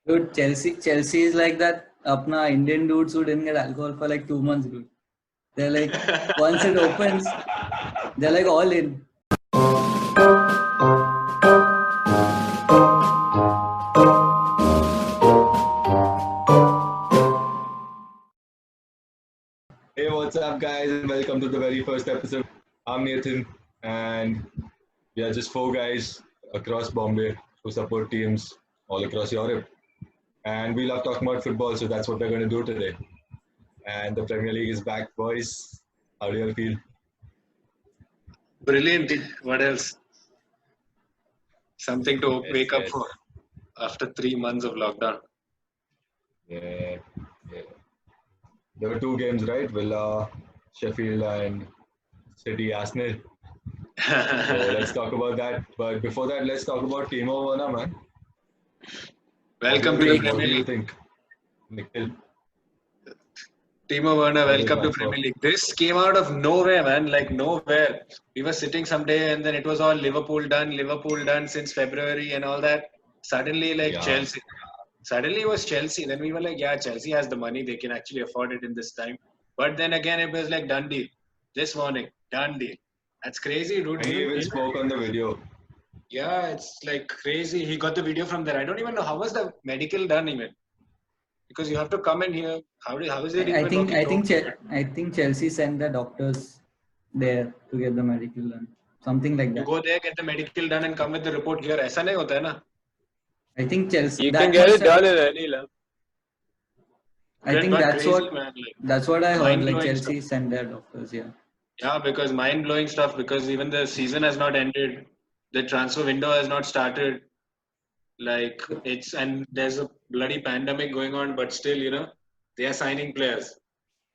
Dude, Chelsea is like that. Apna Indian dudes who didn't get alcohol for like 2 months, dude. They're like, once it opens, they're like all in. Hey, what's up, guys, and welcome to the very first episode. I'm Nathan, and we are just four guys across Bombay who support teams all across Europe. And we love talking about football, so that's what we're going to do today. And the Premier League is back, boys. How do you all feel? Brilliant. What else? Something to wake up Yes. for after 3 months of lockdown. Yeah. There were two games, right? Villa, Sheffield, and City, Arsenal. So let's talk about that. But before that, let's talk about Timo Werner, man. Welcome to the What Premier do you League. think, Nikhil? Timo Werner, How's the welcome to transfer? Premier League. This came out of nowhere, man. Like nowhere. We were sitting someday and then it was all Liverpool done since February and all that. Suddenly, like Yeah. Chelsea. Suddenly it was Chelsea. Then we were like, yeah, Chelsea has the money. They can actually afford it in this time. But then again, it was like done deal. This morning, done deal. That's crazy, dude. And he even spoke on the video. Yeah, it's like crazy. He got the video from there. I don't even know how was the medical done even. Because you have to come in here. How is it I even think working? I think Chelsea sent the doctors there to get the medical done. Something like You that. go there, get the medical done, and come with the report here. ऐसा नहीं होता है ना? I think Chelsea. You that can get must it have- done in any lab. I think But that's crazy, what man. Like, that's what I heard. Like mind-blowing Chelsea sent their doctors. Yeah. yeah, because mind blowing stuff. Because even the season has not ended, the transfer window has not started. Like and there's a bloody pandemic going on, but still, they are signing players.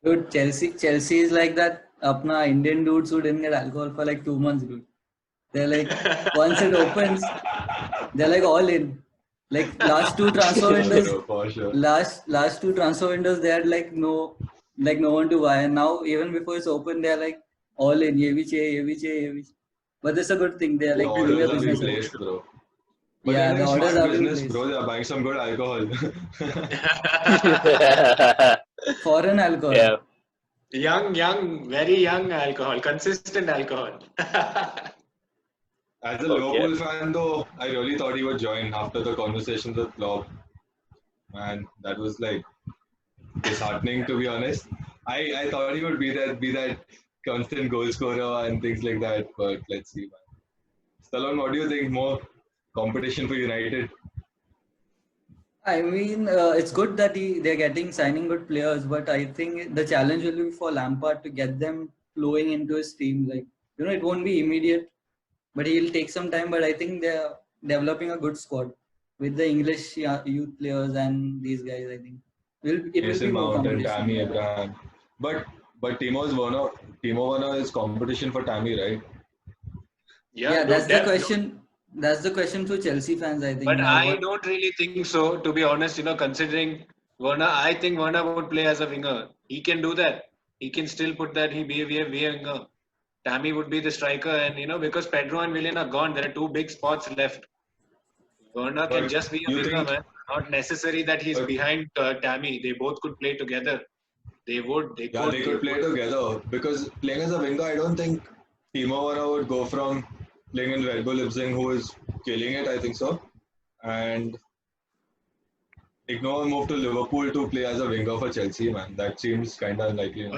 Dude, Chelsea is like that. Apna Indian dudes who didn't get alcohol for like 2 months, dude. They're like, once it opens, they're like all in. Like last two transfer windows, For sure. last two transfer windows, they had like no one to buy. And now even before it's open, they're like all in. ये भी चाहिए, ये भी चाहिए, ये भी चाहिए. But that's a good thing. They're The like doing orders a are being business. placed, bro. But Yeah, they're the doing orders smart are being business, placed. bro. They are buying some good alcohol. Foreign alcohol. Yeah. Young, very young alcohol, consistent alcohol. As a Liverpool fan, though, I really thought he would join after the conversations with Klopp. Man, that was like disheartening, to be honest. I thought he would be that constant goal scorer and things like that. But let's see, man. Stallone, what do you think? More competition for United? I mean, it's good that they're signing good players, but I think the challenge will be for Lampard to get them flowing into his team. Like, it won't be immediate, but he'll take some time. But I think they're developing a good squad with the English youth players and these guys. I think it will be Mason more Mount and competition. Tammy Yeah. Abraham. But Timo Werner is competition for Tammy, right? Yeah, that's the question. That's the question for Chelsea fans, I think. But now, I don't really think so, to be honest, considering Werner, I think Werner would play as a winger. He can do that. He can still put that, he be a winger. Tammy would be the striker, and because Pedro and Willian are gone, there are two big spots left. Werner can But just be a you winger, think- man. Not necessary that he's behind Tammy. They both could play together. They would. They Yeah, could. they could play together because playing as a winger, I don't think Timo Werner would go from playing in Red Bull Leipzig, who is killing it, I think so, and Ignore move to Liverpool to play as a winger for Chelsea, man. That seems kind of unlikely.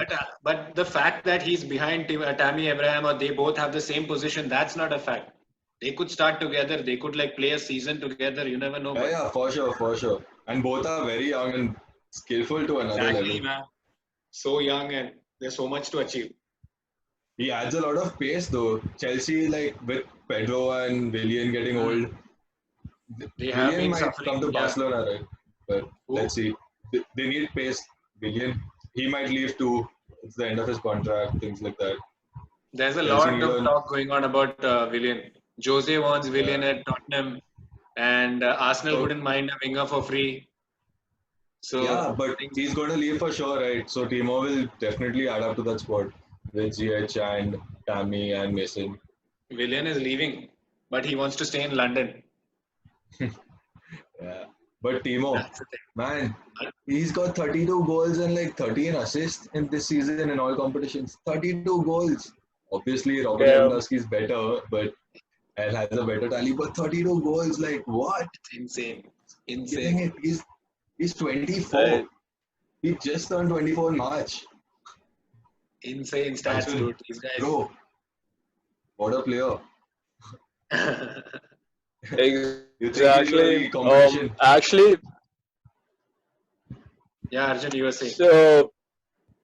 But the fact that he's behind Tammy Abraham or they both have the same position, that's not a fact. They could start together. They could play a season together. You never know. Yeah, for sure. And both are very young and skillful to another Exactly, level. man. So young and there's so much to achieve. He adds a lot of pace though. Chelsea, with Pedro and Willian getting old, They have Willian been might suffering. come to Barcelona, right? But Who? let's see. They need pace. Willian, he might leave too. It's the end of his contract, things like that. There's a Chelsea lot of talk going on about Willian. Jose wants Willian at Tottenham, and Arsenal wouldn't mind a winger for free. So yeah, but he's going to leave for sure, right? So Timo will definitely add up to that squad with GH and Tammy and Mason. Willian is leaving, but he wants to stay in London. Yeah. But Timo, That's the thing. man, he's got 32 goals and like 13 assists in this season in all competitions. 32 goals. Obviously, Robert Yeah. Lewandowski is better, but and has a better tally. But 32 goals, like what? It's insane. Killing Insane. it. He's 24. Right. He just turned 24 in March. Insane stats, Arjun, dude. These guys. bro, what a player. You think he's Exactly. a competition? Actually, Yeah, Arjun, you were saying. so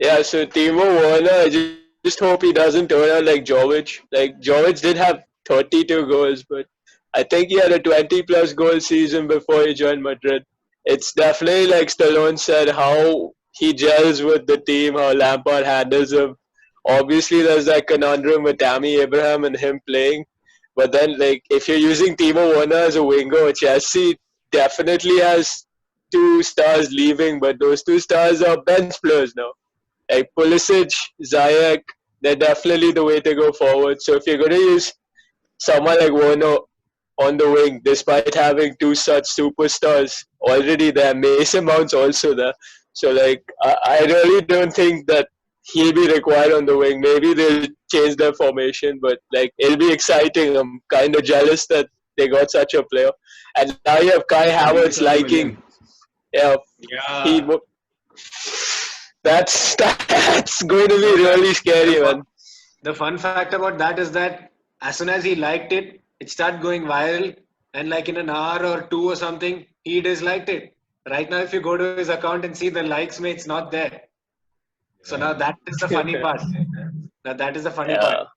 Timo Werner, I just hope he doesn't turn out like Jovic. Like Jovic did have 32 goals, but I think he had a 20 plus goal season before he joined Madrid. It's definitely like Stallone said, how he gels with the team, how Lampard handles him. Obviously, there's that conundrum with Tammy Abraham and him playing. But then, like, if you're using Timo Werner as a winger, Chelsea definitely has two stars leaving, but those two stars are bench players now. Like Pulisic, Ziyech, they're definitely the way to go forward. So if you're going to use someone like Werner on the wing, despite having two such superstars already there, Mason Mount's also there. So like, I really don't think that he'll be required on the wing. Maybe they'll change their formation, but like, it'll be exciting. I'm kind of jealous that they got such a player. And now you have Kai Havertz 37 liking, million. yeah, he Yeah. that's going to be really scary, man. The fun fact about that is that as soon as he liked it, it started going viral, and like in an hour or two or something, he disliked it. Right now, if you go to his account and see the likes, it's not there. So now that is the funny part. Now that is the funny Yeah. part.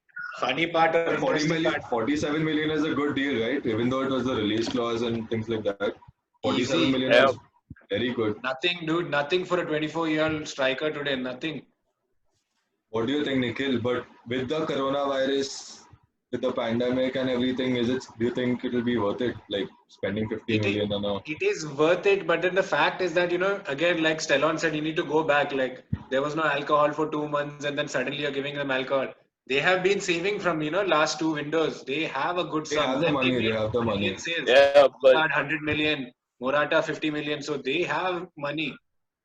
Funny part or 40 interesting million, part. 47 million is a good deal, right? Even though it was the release clause and things like that. 47 Easy. million Yeah. is very good. Nothing, dude. Nothing for a 24-year-old striker today. Nothing. What do you think, Nikhil? But with the coronavirus, with the pandemic and everything, do you think it'll be worth it? Like spending 50 million on a. It is worth it, but then the fact is that, again, like Stellon said, you need to go back. Like, there was no alcohol for 2 months, and then suddenly you're giving them alcohol. They have been saving from, last two windows. They have a good They sum. have the And money, they made have the money. million sales. Yeah, but 100 million, Morata 50 million. So they have money.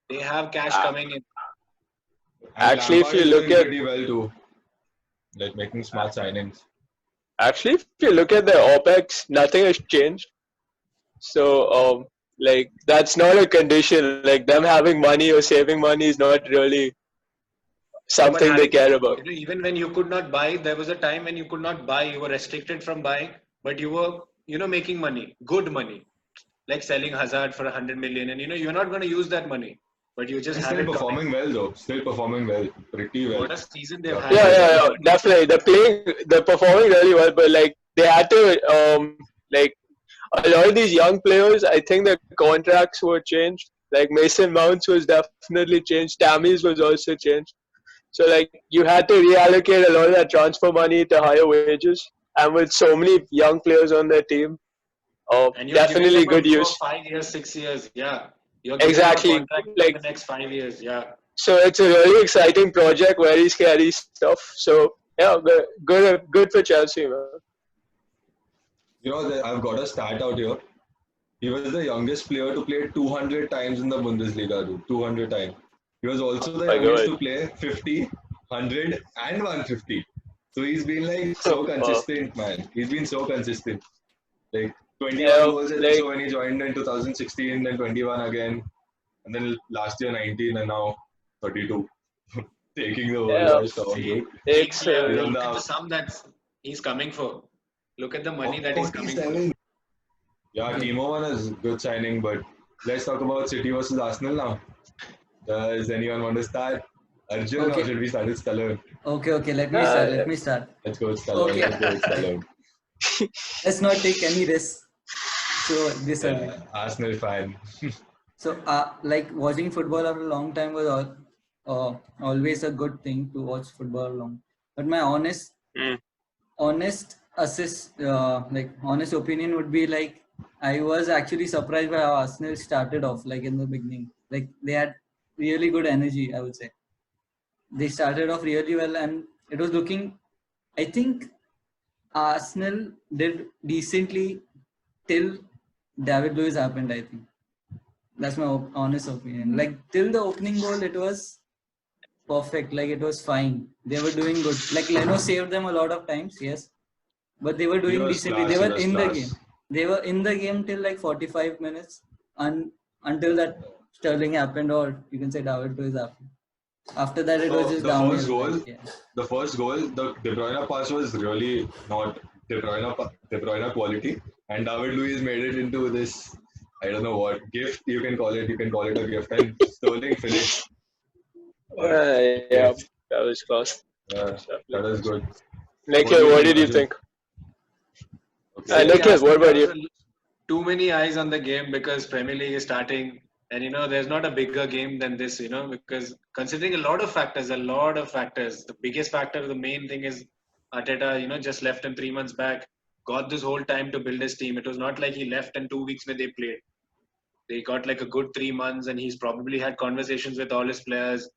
They have cash coming in. And Actually, if Lampard you is look doing at pretty well too. Like making smart signings. if you look at their OPEX, nothing has changed. So like that's not a condition. Like them having money or saving money is not really But something they having, care about. even when you could not buy, there was a time when you could not buy. You were restricted from buying, but you were, making money, good money, like selling Hazard for 100 million, and you're not going to use that money, but you just And have still it coming. performing well though. Still performing well. Pretty well. What a season they've Yeah. had. Yeah, definitely. They're performing really well, but like they had to like a lot of these young players, I think their contracts were changed. Like Mason Mounts was definitely changed. Tammy's was also changed. So like you had to reallocate a lot of that transfer money to higher wages. And with so many young players on their team, And you're giving definitely them a good view of use. 5 years, 6 years. Yeah. You're giving Exactly. them a contract for Like the next 5 years. Yeah. so, it's a really exciting project, very scary stuff. So yeah, good for Chelsea, man. You know, I've got a stat out here. He was the youngest player to play 200 times in the Bundesliga, dude. 200 times. He was also the My youngest God. to play 50, 100, and 150. So he's been like so consistent, man. He's been so consistent. Like 21 Yeah, goals like so when he joined in 2016, then 21 again, and then last year 19, and now 32. Taking the world yeah, by storm, dude. it's He's on Look the at the sum that he's coming for. Look at the money that he's coming for. 47. Yeah, Timo Werner is a good signing, but let's talk about City versus Arsenal now. Does anyone want to start? Arjun, Okay. or should we start with Stallone? Okay, let me start. Let me start. Let's go with Stallone. Okay. Let's go with Stallone. Let's not take any risks. So this early. Yeah, Arsenal fan. So like watching football after a long time was always a good thing to watch football long. But my honest honest opinion would be like I was actually surprised by how Arsenal started off like in the beginning. Like they had really good energy, I would say. They started off really well and it was looking, I think Arsenal did decently till David Luiz happened, I think. That's my honest opinion. Like till the opening goal, it was perfect. Like it was fine. They were doing good. Like Leno saved them a lot of times, yes, but they were He doing was decently. They class. He were was in the class. game. They were in the game till like 45 minutes, until that Sterling happened, or you can say David Luiz happened. After that, it was So just downhill. Like the De Bruyne pass was really not De Bruyne quality, and David Luiz made it into this. I don't know what gift you can call it. You can call it a gift, and Sterling finished. But Yeah, okay, that was close. that is good. What do Nikhil, you what think, did you Arjun? think? Okay. If you Nikhil, ask what me, there about was you? too many eyes on the game because Premier League is starting, and there's not a bigger game than this. Because considering a lot of factors. The biggest factor, the main thing is Arteta. Just left him 3 months back, got this whole time to build his team. It was not like he left in 2 weeks when they played. They got like a good 3 months, and he's probably had conversations with all his players.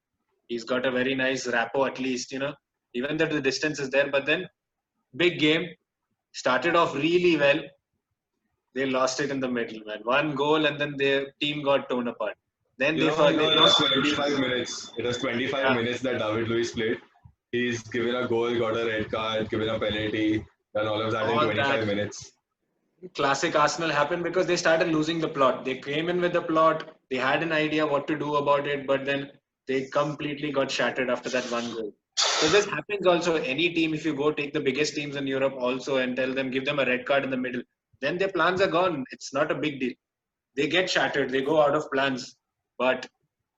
He's got a very nice rapport, at least. Even though the distance is there, but then big game started off really well. They lost it in the middle, man. One goal, and then their team got torn apart. Then they It was lost 25 patience. minutes. It was 25 Yeah, minutes that David Luiz played. He's given a goal, got a red card, given a penalty, done all of that in all that 25 minutes. classic Arsenal happened because they started losing the plot. They came in with the plot. They had an idea what to do about it, but then they completely got shattered after that one goal. So this happens also. Any team, if you go take the biggest teams in Europe also and tell them give them a red card in the middle, then their plans are gone. It's not a big deal. They get shattered. They go out of plans. But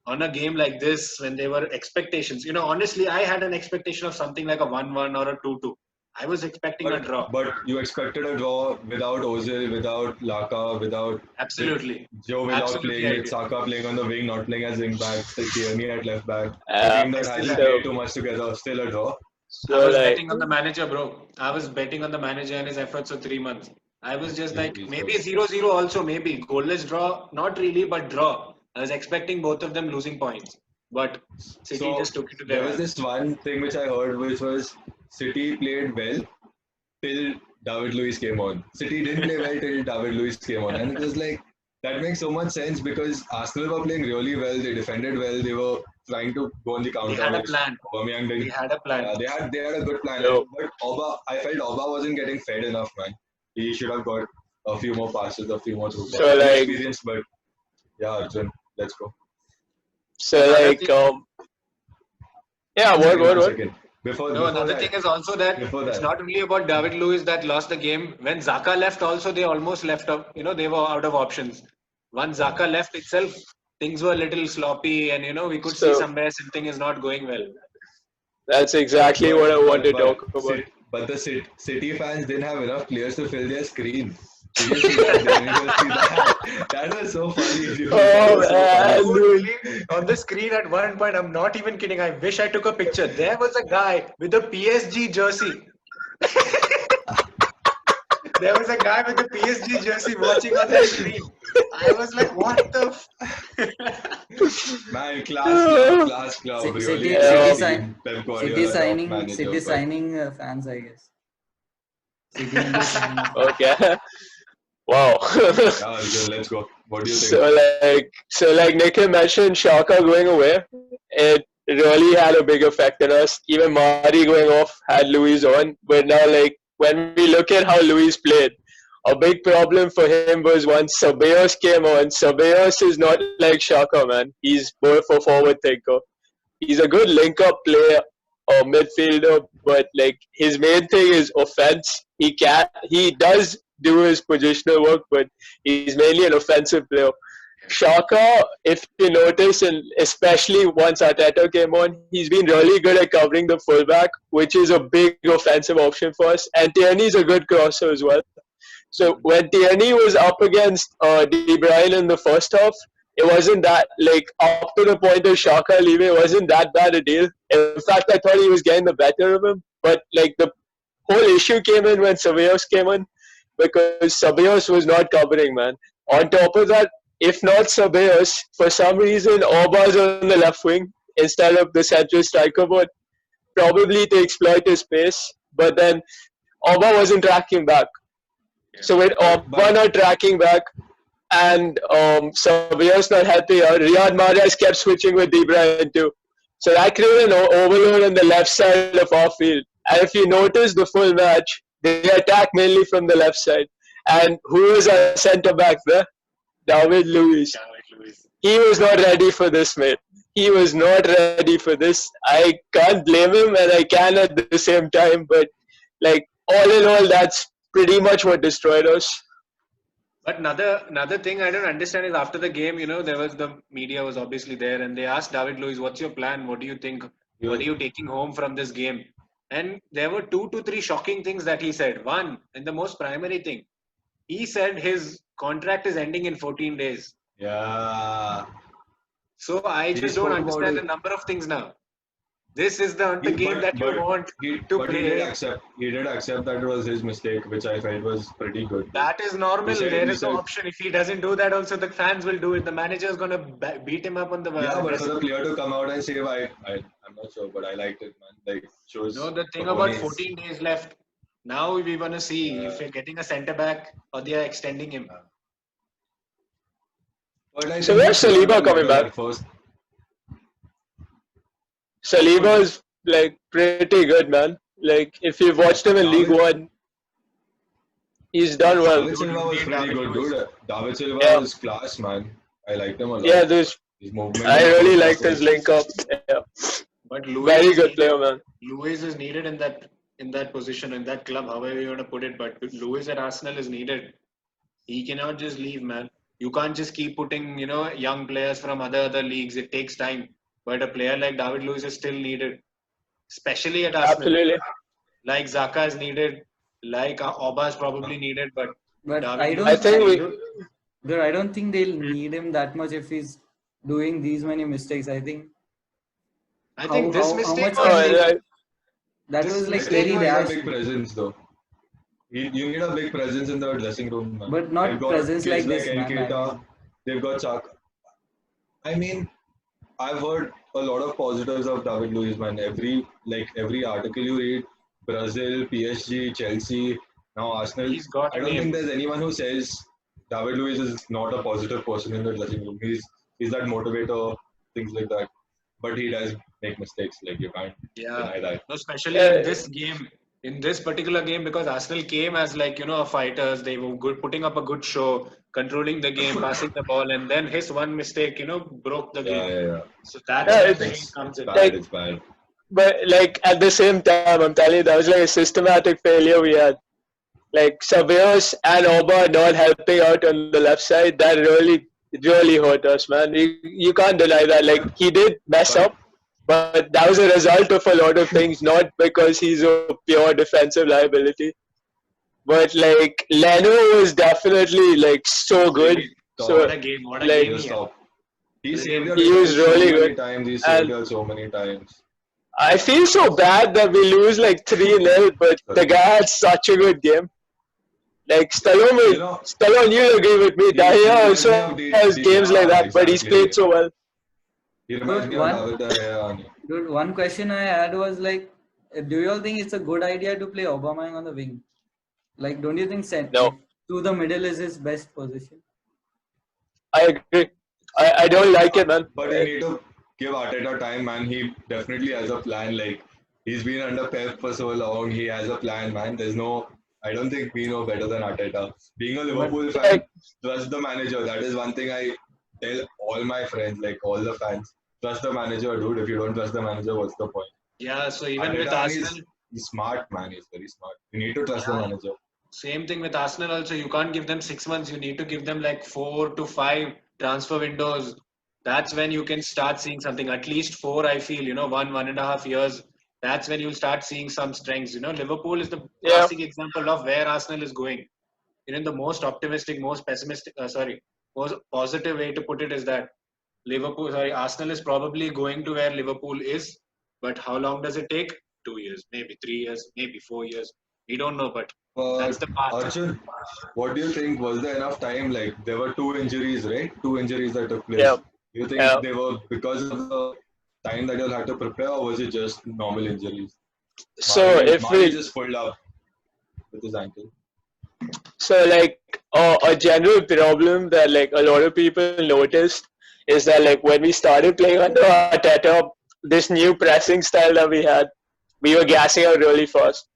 on a game like this, when there were expectations, honestly, I had an expectation of something like a 1-1 or a 2-2. I was expecting a draw. But you expected a draw without Ozil, without Laka, with Absolutely. Joe Willock Absolutely, playing, I with did. Saka playing on the wing, not playing as wing back, Tierney at left back. A Uh, team I that still hasn't had. played so, too much together, still a draw. I so was like, betting on the manager, bro. I was betting on the manager and his efforts for 3 months. I was just like, He's good. maybe 0-0 also, maybe. Goalless draw, not really, but draw. I was expecting both of them losing points. But City So just took it to there their was hands. this one thing which I heard, which was City played well till David Luiz came on. City didn't play well till David Luiz came on, and it was like that makes so much sense because Arsenal were playing really well. They defended well. They were trying to go on the They counter, had a which plan. Aubameyang They didn't. had a plan. They had a good plan, so, but I felt Oba wasn't getting fed enough, man. He should have got a few more passes, a few more through balls. so like, Inexperience, but yeah, Arjun, let's go. so Another like, thing, yeah, One second, one what? second. Before no, before another thing that, is also that before it's that, not only about David Luiz that lost the game. When Zaka left, also they almost left up. They were out of options. Once yeah. Zaka left itself, things were a little sloppy, and we could see So somewhere something is not going well. that's But exactly but what I want but to but talk about. City fans didn't have enough players to fill their screen. Did you see that? Did anyone see that? That was so funny, dude. That Oh was so You funny. man, won't dude. believe on the screen at one point. I'm not even kidding. I wish I took a picture. There was a guy with a PSG jersey. There was a guy with a PSG jersey watching on the screen. I was like, what the? Man, Oh, class club, really City, good City, yeah, sign, team. Pep City Guardiola, top signing, manager, City but signing fans, I guess. City and the signing fans. okay. Wow. yeah, Arjun, let's go. What do you think? So like Nikhil mentioned, Shaka going away, it really had a big effect on us. Even Mari going off had Luis on, but now like when we look at how Luis played, a big problem for him was once Ceballos came on. Ceballos is not like Shaka, man. He's more of a forward thinker. He's a good link-up player or midfielder, but like his main thing is offense. He does do his positional work, but he's mainly an offensive player. Shaka, if you notice, and especially once Arteta came on, he's been really good at covering the fullback, which is a big offensive option for us. And Tierney's a good crosser as well. So when Tierney was up against De Bruyne in the first half, it wasn't that like up to the point of Shaka leaving, it wasn't that bad a deal. In fact, I thought he was getting the better of him. But like the whole issue came in when Ceballos came in because Ceballos was not covering, man. On top of that, if not Ceballos, for some reason Orba's on the left wing instead of the central striker, but probably to exploit his pace. But then Orba wasn't tracking back. So with But Orba not tracking back, and Sabios not helping out. Riyad Mahrez kept switching with De Bruyne too. So that created an overload on the left side of our field. And if you notice the full match, they attack mainly from the left side. And who is our centre back there? David Luiz. He was not ready for this, mate. He was not ready for this. I can't blame him and I can at the same time, but like all in all, that's pretty much what destroyed us. But another thing I don't understand is after the game, there was the media was obviously there, and they asked David Luiz, "What's your plan? What do you think? What are you taking home from this game?" And there were 2 to 3 shocking things that he said. One, and the most primary thing, he said his contract is ending in 14 days. Yeah. So I just don't understand the number of things now. This is the game that you want to play. He did accept that it was his mistake, which I felt was pretty good. That is normal. There is no option. If he doesn't do that, also the fans will do it. The manager is going to beat him up on the. Yeah, but for the player to come out and say, I'm not sure, but I liked it, man. Like shows. No, the thing about 14 days left. Now we want to see if you're getting a centre back or they are extending him. So where's Saliba coming back? First. Saliba is like pretty good, man. Like if you've watched him in League One, he's done well. David Silva was pretty good, dude. David Silva was class, man. I liked him a lot. Yeah, his movement. I really liked his link up. Yeah. But Luiz very good player, man. Luiz is needed in that position, in that club, however you want to put it. But Luiz at Arsenal is needed. He cannot just leave, man. You can't just keep putting, young players from other leagues. It takes time. But a player like David Luiz is still needed, especially at Arsenal. Absolutely. Like Xhaka is needed, like Oba is probably needed, but I don't think they'll need him that much if he's doing these many mistakes. I think this mistake that was like very rash. Big presence though. You need a big presence in the dressing room, man. But not presence like this, man. They've got Chaka. I mean, I've heard a lot of positives of David Luiz, man. Every article you read, Brazil, PSG, Chelsea, now Arsenal. I don't think there's anyone who says David Luiz is not a positive person in the dressing room. He's that motivator, things like that. But he does make mistakes, like you can't deny that. No, especially in this game. In this particular game, because Arsenal came as fighters, they were good, putting up a good show, controlling the game, passing the ball, and then his one mistake, broke the game. Yeah. So that's the thing comes in. It's bad. But at the same time, I'm telling you, that was a systematic failure we had. Sabios and Oba not helping out on the left side, that really hurt us, man. You can't deny that. He did mess up. But that was a result of a lot of things, not because he's a pure defensive liability. But Leno was definitely so good. What a game! What a game! He was really good. He saved us so many times. I feel so bad that we lose 3-0, but the guy had such a good game. Stallone, you'll agree with me. Dahia also has games like that, but he's played so well. Dude, one question I had was do you all think it's a good idea to play Aubameyang on the wing? Don't you think No. To the middle is his best position? I agree. I don't like it, man. But you need to give Arteta time, man. He definitely has a plan. He's been under Pep for so long. He has a plan, man. I don't think we know better than Arteta. Being a Liverpool fan, trust the manager. That is one thing I tell all my friends, all the fans. Trust the manager, dude. If you don't trust the manager, what's the point? Yeah, so even with Arsenal... He's smart, man. He's very smart. You need to trust the manager. Same thing with Arsenal also. You can't give them 6 months. You need to give them 4 to 5 transfer windows. That's when you can start seeing something. At least 4, I feel. 1.5 years. That's when you'll start seeing some strengths. Liverpool is the classic example of where Arsenal is going. The most optimistic, most pessimistic, most positive way to put it is that Arsenal is probably going to where Liverpool is, but how long does it take? 2 years, maybe 3 years, maybe 4 years. We don't know, but that's the path. Arjun, what do you think? Was there enough time? There were 2 injuries, right? 2 injuries that took place. Yeah. Do you think they were because of the time that you'll have to prepare, or was it just normal injuries? So if we just pulled up with his ankle. So like a general problem that like a lot of people noticed is that like when we started playing under Arteta, this new pressing style that we had, we were gassing out really fast.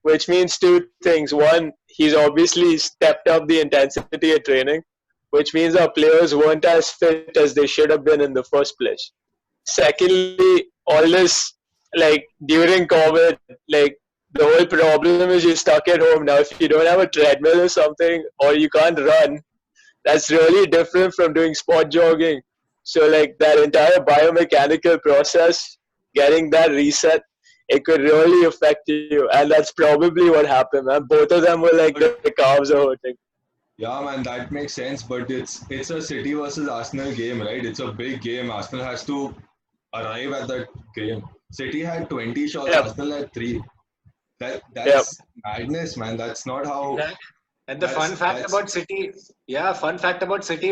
Which means two things. One, he's obviously stepped up the intensity at training, which means our players weren't as fit as they should have been in the first place. Secondly, all this like during COVID, like the whole problem is you're stuck at home now. If you don't have a treadmill or something, or you can't run, that's really different from doing sport jogging. So like that entire biomechanical process, getting that reset, it could really affect you, and that's probably what happened, man. Both of them were like the calves are hurting. Yeah, man, that makes sense. But it's a City versus Arsenal game, right? It's a big game. Arsenal has to arrive at that game. City had 20 shots. Yep. Arsenal had 3. Yep. That's madness, man. That's not how. Exactly. And the fun fact about City,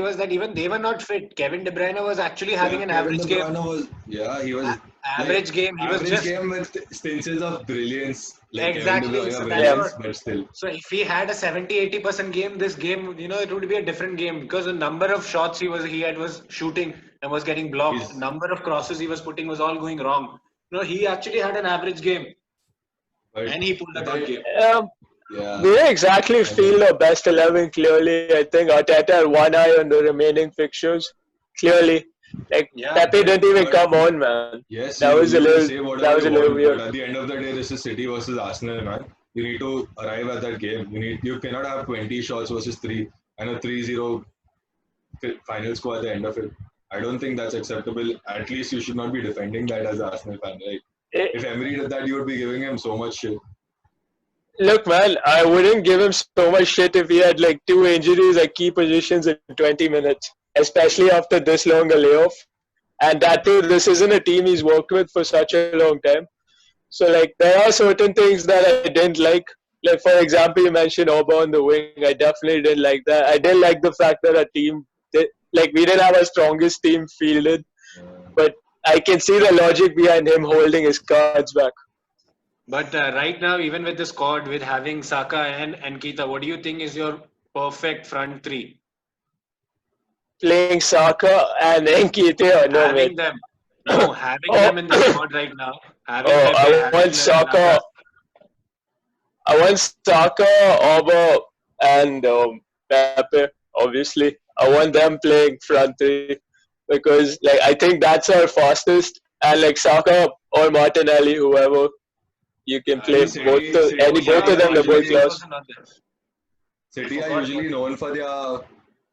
was that even they were not fit. Kevin De Bruyne was actually having an Kevin average De game. Bruyne was, yeah, he was Average game. He was average just game with stances of brilliance, like exactly. Kevin De So Bruyne that's brilliance, what. but still. So if he had a 70-80% game, this game, it would be a different game because the number of shots he had was shooting and was getting blocked. He's- Number of crosses he was putting was all going wrong. He actually had an average game But, and he pulled a good game. Yeah. We didn't exactly feel the best 11 clearly. I think Arteta had one eye on the remaining fixtures. Clearly, like Yeah. Pepe didn't even But- come on, man. Yes, That was a can little- say that whatever was a you little want, weird. but at the end of the day, this is City versus Arsenal, man. You need to arrive at that game. You cannot have 20 shots versus 3 and a 3-0 final score at the end of it. I don't think that's acceptable. At least you should not be defending that as an Arsenal fan. Like, It- if Emery did that, you would be giving him so much shit. Look, man, I wouldn't give him so much shit if he had like 2 injuries at key positions in 20 minutes, especially after this long a layoff. And that too, this isn't a team he's worked with for such a long time. So, like, there are certain things that I didn't like. Like, for example, you mentioned Oba on the wing. I definitely didn't like that. I didn't like the fact that our team, we didn't have our strongest team fielded. But I can see the logic behind him holding his cards back. But right now, even with the squad, with having Saka and Keita, what do you think is your perfect front three? Playing Saka and Nketiah, no way. Having them. No, having them in the squad right now. Having Oh, Pepe, I having want Saka. I want Saka, Oba, and Pepe. Obviously, I want them playing front three because, like, I think that's our fastest. And like Saka or Martinelli, whoever you can play both of them. They're both class. City are usually known for their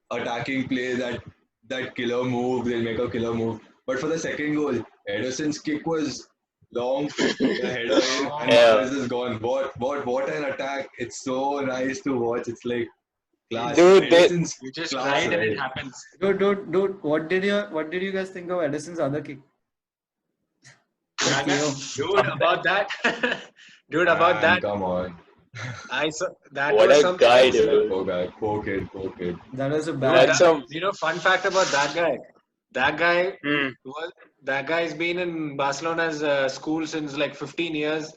attacking play, that killer move. They'll make a killer move. But for the second goal, Ederson's kick was long, the header in, and Mahrez is gone. What an attack! It's so nice to watch. It's like class. Dude, Ederson's You just class, ride and right? it happens. Dude, what did you guys think of Edison's other kick? Dude, about that. Man, come on. I saw that What was a something. guy, dude. Poor guy. Poor kid. That was a Dude, bad. That's some. fun fact about that guy. That guy Hmm. that guy's been in Barcelona's school since like 15 years.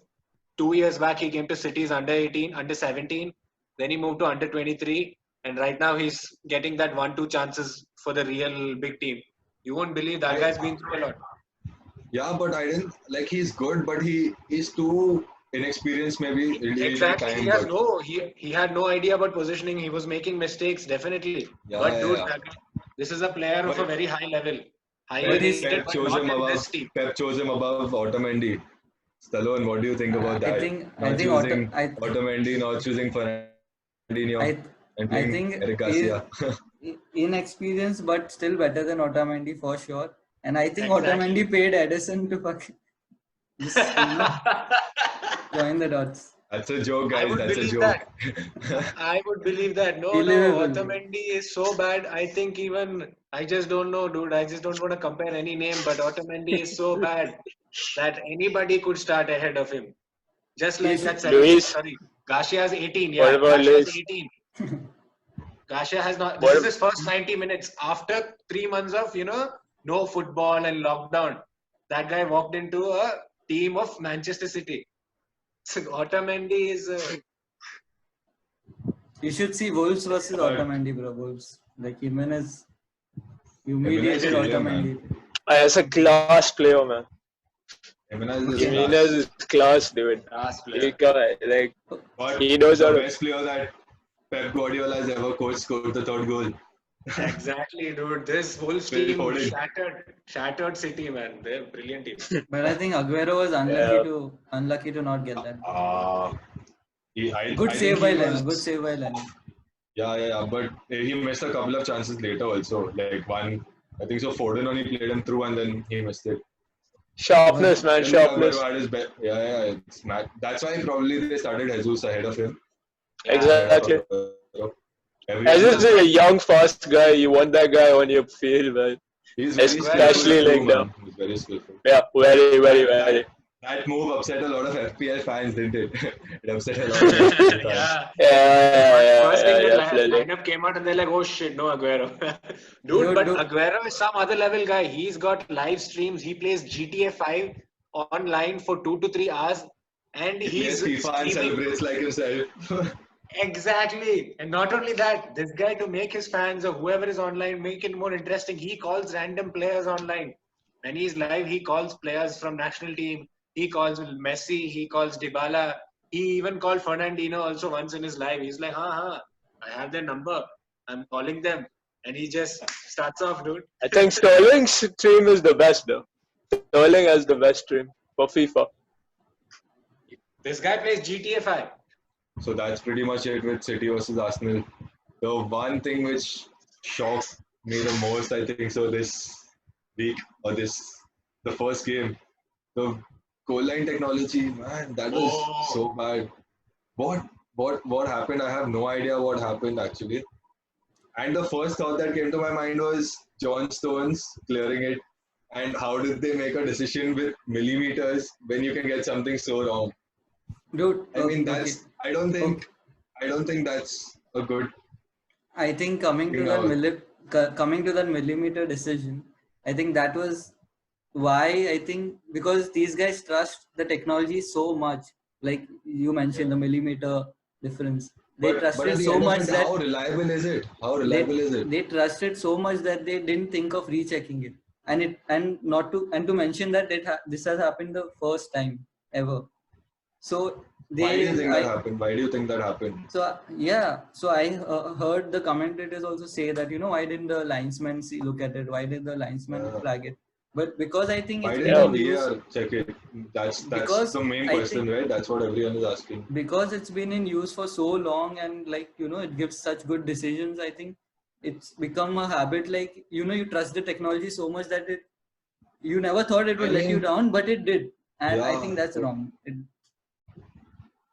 2 years back, he came to City's under 18, under 17. Then he moved to under 23, and right now he's getting that 1-2 chances for the real big team. You won't believe that guy's been through a lot. Yeah, but I didn't like. He's good, but he's too inexperienced. Maybe Exactly. time, but He had no idea about positioning. He was making mistakes, definitely. Yeah, But dude, yeah. this is a player of a But- very high level. Highly But rated, Pep but chose not him in above. this team. Pep chose him above Otamendi. Stallone, what do you think about that? I think choosing Otto- I- Otamendi, not choosing Fernandinho, I and I playing think Eric Garcia. inexperienced, but still better than Otamendi for sure. And I think Exactly. Otamendi paid Edison to fucking just join the dots. That's a joke, I guys. would That's a believe joke. I would believe that. No, Believable. Otamendi is so bad. I think even I just don't know, dude. I just don't want to compare any name, but Otamendi is so bad that anybody could start ahead of him. Just like that. Luis? Sorry, Garcia has 18. What Yeah, about Garcia has Luis? 18. Garcia has not. This What- is his first 90 minutes after 3 months of no football and lockdown. That guy walked into a team of Manchester City. So Otamendi is. You should see Wolves versus But- Otamendi, bro. Wolves. Like Jimenez Jimenez humiliated is brilliant, man. Otamendi. That's a class player, man. Jimenez is Yeah. Jimenez class. is class, dude. Class He player. like But he knows the how to. best player that Pep Guardiola has ever coached scored the third goal. Exactly, dude. This Wolves Phil team Foden. shattered City, man. They're a brilliant team. But I think Aguero was unlucky to not get that. I Good think save by he Leno. was- Good save by Leno. Yeah. But he missed a couple of chances later also. Like one, I think so. Foden only played him through and then he missed it. Sharpness, man, I think sharpness. Aguero had his it's mad. That's why probably they started Jesus ahead of him. Exactly. Everyone As was- is a young, fast guy, you want that guy on your field, man. He's very Especially skillful like too, that. man. He's very skillful. Yeah, very. That move upset a lot of FPL fans, didn't it? It upset a lot of FPL fans. Yeah. Yeah, First thing that definitely. lineup came out and they're like, oh shit, no Aguero. Dude, But dude. Aguero is some other level guy. He's got live streams. He plays GTA 5 online for 2 to 3 hours. And He he's plays FIFA and streaming. celebrates like himself. Exactly. And not only that, this guy, to make his fans or whoever is online, make it more interesting, he calls random players online. When he's live, he calls players from national team. He calls Messi. He calls Dybala. He even called Fernandinho also once in his live. He's like, I have their number. I'm calling them. And he just starts off, dude. I think Sterling's stream is the best, though. Sterling has the best stream for FIFA. This guy plays GTA 5. So that's pretty much it with City versus Arsenal. The one thing which shocked me the most, I think, so this week or the first game, the goal line technology, man, that was so bad. What happened? I have no idea what happened actually. And the first thought that came to my mind was John Stones clearing it. And how did they make a decision with millimeters when you can get something so wrong? Dude, I mean, okay. that's. I don't think that's a good. I think coming to that millimeter decision, I think that was why I think because these guys trust the technology so much. Like you mentioned, the millimeter difference. They But trusted at the so end of much it, that how reliable is it? How reliable is it? they trusted so much that they didn't think of rechecking it. And to mention that this has happened the first time ever. So Why do you think that happened? Why do you think that happened? So I heard the commentators also say that why didn't the linesman look at it? Why did the linesman flag it? But because I think Why it's didn't been the in use, VAR check it? That's Because the main I question, think- right? That's what everyone is asking. because it's been in use for so long and it gives such good decisions. I think it's become a habit. Like you trust the technology so much that you never thought it would let you down, but it did, and I Yeah, think that's but- wrong.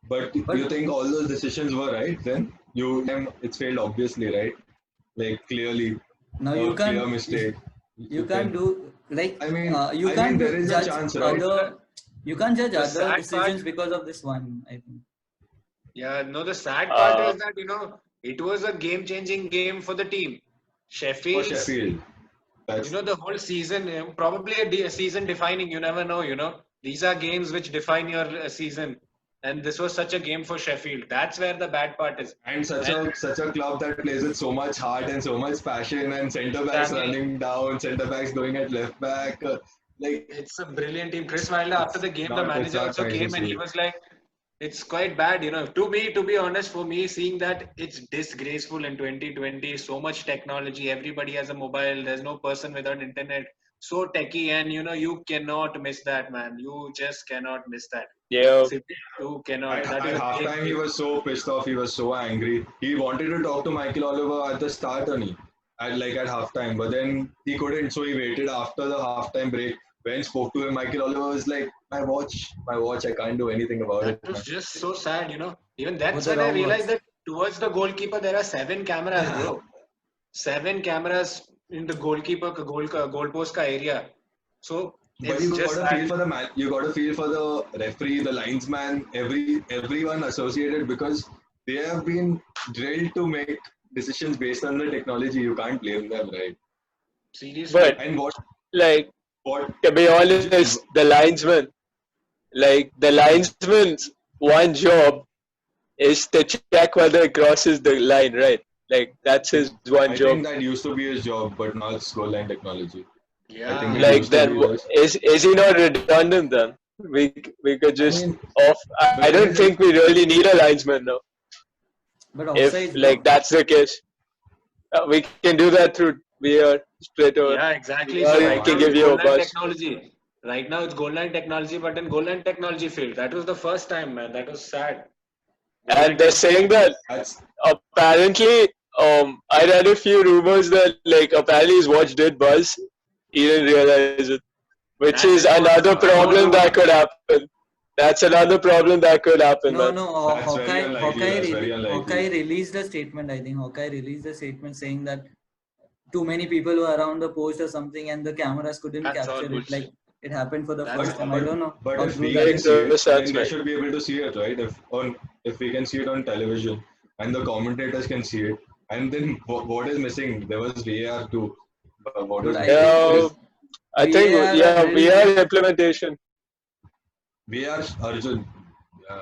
But you think all those decisions were right then? It's failed obviously, right? Like clearly, Now a you clear can't mistake. you can't do like I mean, you I can't mean, there is a judge chance, right? other you can't judge The other sad decisions part- because of this one. I think. Yeah, no, the sad part is that, it was a game-changing game for the team. For Sheffield, Sheffield. That's the whole season, probably a season defining, you never know, These are games which define your season. And this was such a game for Sheffield. That's where the bad part is. and such a club that plays with so much heart and so much passion and centre backs Exactly. running down, centre backs going at left back. Like It's a brilliant team. Chris Wilder, after the game, the it's manager not also nice to came and he see. was like, it's quite bad, To be honest, for me, seeing that it's disgraceful in 2020, so much technology, everybody has a mobile, there's no person without internet, so techie, and you cannot miss that, man. You just cannot miss that. Yeah. You cannot. At That is a big halftime, he deal. was so pissed off. He was so angry. He wanted to talk to Michael Oliver at the start, only, at halftime, but then he couldn't. So he waited after the halftime break. When spoke to him, Michael Oliver was like, "My watch. I can't do anything about it." That was just so sad, Even that's Was the when I wrong realized words. that towards the goalkeeper, there are 7 cameras, bro. 7 cameras in the goalpost ka area. So But it's you just got to feel sad. for the man. You got to feel for the referee, the linesman, everyone associated because they have been drilled to make decisions based on the technology. You can't blame them, right? Seriously. But And like what to be honest, the linesman's one job is to check whether it crosses the line, right? Like that's his one I job. think that used to be his job, but now it's goal line technology. I think Yeah. it Like used to then be this. is he not redundant then? We could I just mean, off. the I thing don't is, think we really need a linesman now. But If offsides, like bro. that's the case, we can do that through VR split or Yeah, exactly. or So we right can now uh, it's give you goal a line bus. technology. Right now it's goal line technology, but then goal line technology failed. That was the first time, man. That was sad. Goal line And they're saying technology. that that's apparently, I read a few rumors that like apparently his watch did buzz. He didn't realize it, which That is is what another no problem that no. could happen. That's another problem that could happen, No, man. no. that's very unlikely. That's very Hawkeye unlikely. released a statement. I think Hawkeye released a statement saying that too many people were around the post or something, and the cameras couldn't That's all capture it. Like bullshit. it happened for the That's first But all. time. I but don't know but how if true we that can is. Makes see no it, then sense, they man. should be able to see it, right? If we can see it on television and the commentators can see it, and then what is missing? There was VAR too. But what Dude, was I missing think Yeah, is I think VAR are yeah, very VR weak. implementation. VAR. Arjun, yeah,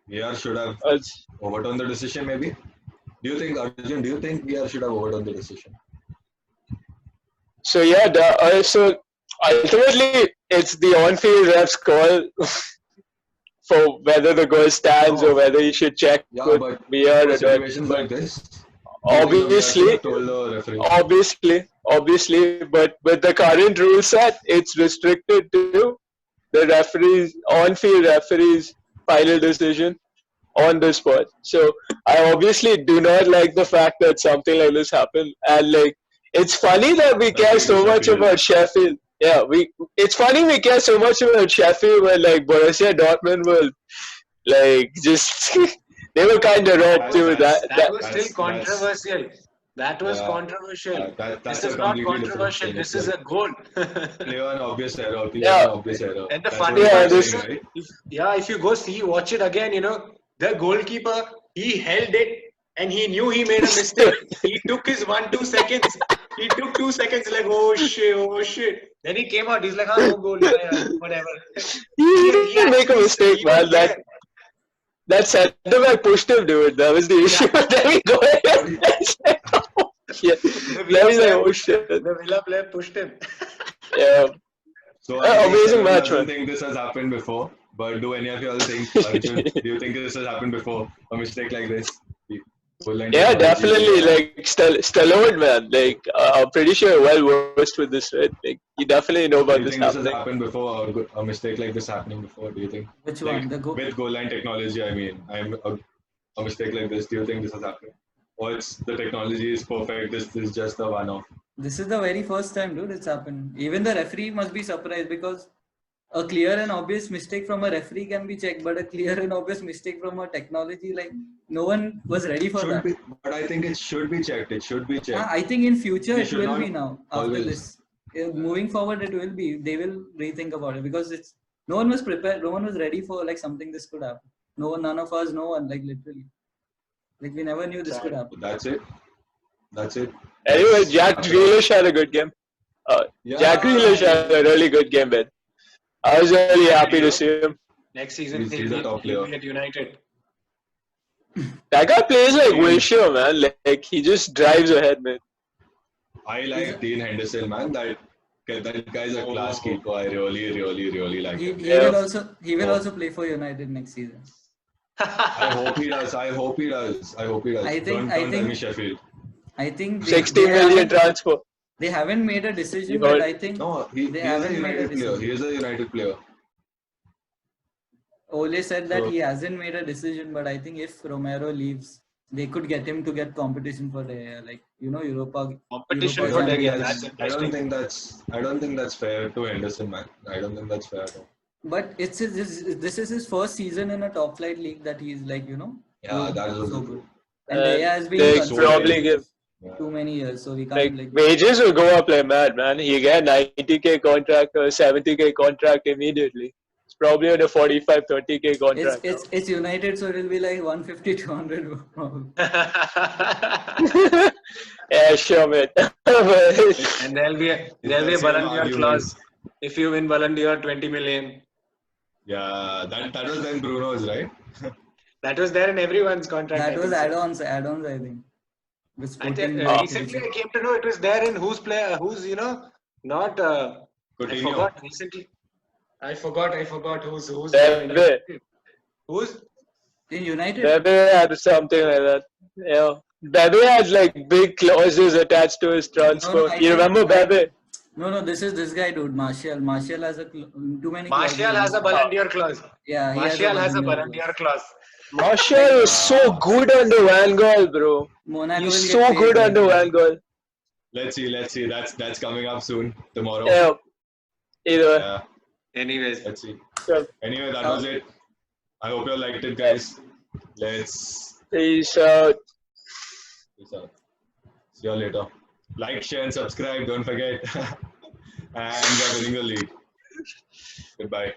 VAR should have It's, overturned the decision. Maybe. Do you think Arjun? Do you think VAR should have overturned the decision? so yeah, so ultimately it's the on-field ref's call for whether the goal stands or No. whether you should check Yeah, with but VR for or not. situations But like this, do you think the VAR should obviously, have told the referee? obviously, but with the current rule set, it's restricted to the referees, on-field referees' final decision on the spot. So I obviously do not like the fact that something like this happened, and like it's funny that we That's care due to so much Sheffield. about Sheffield. Yeah, we. It's funny we care so much about Sheffield when like Borussia Dortmund will like just they were kind of That robbed was too. That's that was still that's controversial. That was yeah. controversial. This That's a is not completely different controversial. thing. It's This is like a goal. clear and obvious error. Clear Yeah, and obvious error. And the That's what funny we yeah. keep part is, saying, This right? if you go see, watch it again, the goalkeeper, he held it and he knew he made a mistake. He took his 1-2 seconds. He took 2 seconds like, oh shit, oh shit. Then he came out. He's like, no goal, yeah, yeah, whatever. he He didn't make a actually, mistake, he man. don't care. That centre back pushed him, dude. That was the Yeah. issue. Then he go But ahead. Yeah, The that Villa was like player oh pushed him. shit. The Villa player pushed him. Yeah, so I think amazing Shalom match, doesn't man. think this has happened before. But do any of you all think, Arjun, do you think this has happened before? A mistake like this? Goal line Yeah, technology, definitely. VAR. Like Stallone, man. Like I'm pretty sure well versed with this, right? Like you definitely know Do about you this think this has happening. happened before, or a mistake like this happening before? Do you think, Which like one? The go. with goal line technology? I mean, a mistake like this. Do you think this has happened, or it's the technology is perfect? This is just a one-off. This is the very first time, dude. It's happened. Even the referee must be surprised because a clear and obvious mistake from a referee can be checked, but a clear and obvious mistake from a technology, like no one was ready for Should that. be, but I think it should be checked. It should be checked. I think in future We it should will not be now. After always. this, moving forward, it will be. They will rethink about it because it's no one was prepared. No one was ready for like something this could happen. No one, none of us, no one. Like literally, like we never knew this could Sad. happen. That's it. That's it. Anyway, Let's Jack wrap it up. Grealish had a good game. Jack Grealish Yeah, had a really good game, man. I was really happy to see him. Next season he's a top he'll player. be at United. That guy plays like Dean, Wilshere, man. Like he just drives ahead, man. I He's like Dean Henderson, man. That guy's a class Oh, keeper. I really, really, really like him. Yeah. He will Oh. also play for United next season. I hope he does. I hope he does. I hope he does. I think Don't tell me Sheffield. I think 60 million transfer. they haven't made a decision, You but heard? I think No, they he is a haven't made a United player. decision. He is a United player. Ole said that So he hasn't made a decision, but I think if Romero leaves, they could get him to get competition for the Europa. competition I for don't the think game. Champions. That's I don't interesting. think that's fair to Henderson, man. I don't think that's fair at all. But this is his first season in a top flight league that he's Yeah, proved that is also so true. good. And Dea has been They So probably consistent give Yeah. too many years, so we like can't wages will go up like mad, man. You get 90K contract or 70K contract immediately. It's probably on a 45, 30K contract. It's United, so it'll be like 150, 200. Yeah, sure, man. And there'll be a It's the Ballon same d'Or argument. clause. If you win Ballon d'Or, 20 million. Yeah, that was then Bruno's, right? That was there in everyone's contract. That I was think so. add-ons, I think. With I Sporting think recently I came to know it was there in who's not. I Coutinho. forgot recently. I forgot who's there. Bebe. Who's in United. Bebe had something like that. Yeah. Bebe had like big clauses attached to his transfer. I You think- remember Bebe? No, this is this guy, dude. Martial. Martial has too many. Martial clauses. has a Ballon d'Or clause. Yeah, he Martial has a Ballon d'Or Ballon d'Or clause. Martial was so good under Van Gaal, bro. Monaco He's will get so paid, good like, under Van Gaal. Let's see. That's coming up soon tomorrow. Yeah. Either way. Yeah. Anyways, Let's see. Yeah. Anyway, that was it. I hope you all liked it, guys. Let's Peace out. peace out. See you all later. Like, share, and subscribe. Don't forget. And we're winning the league. Goodbye.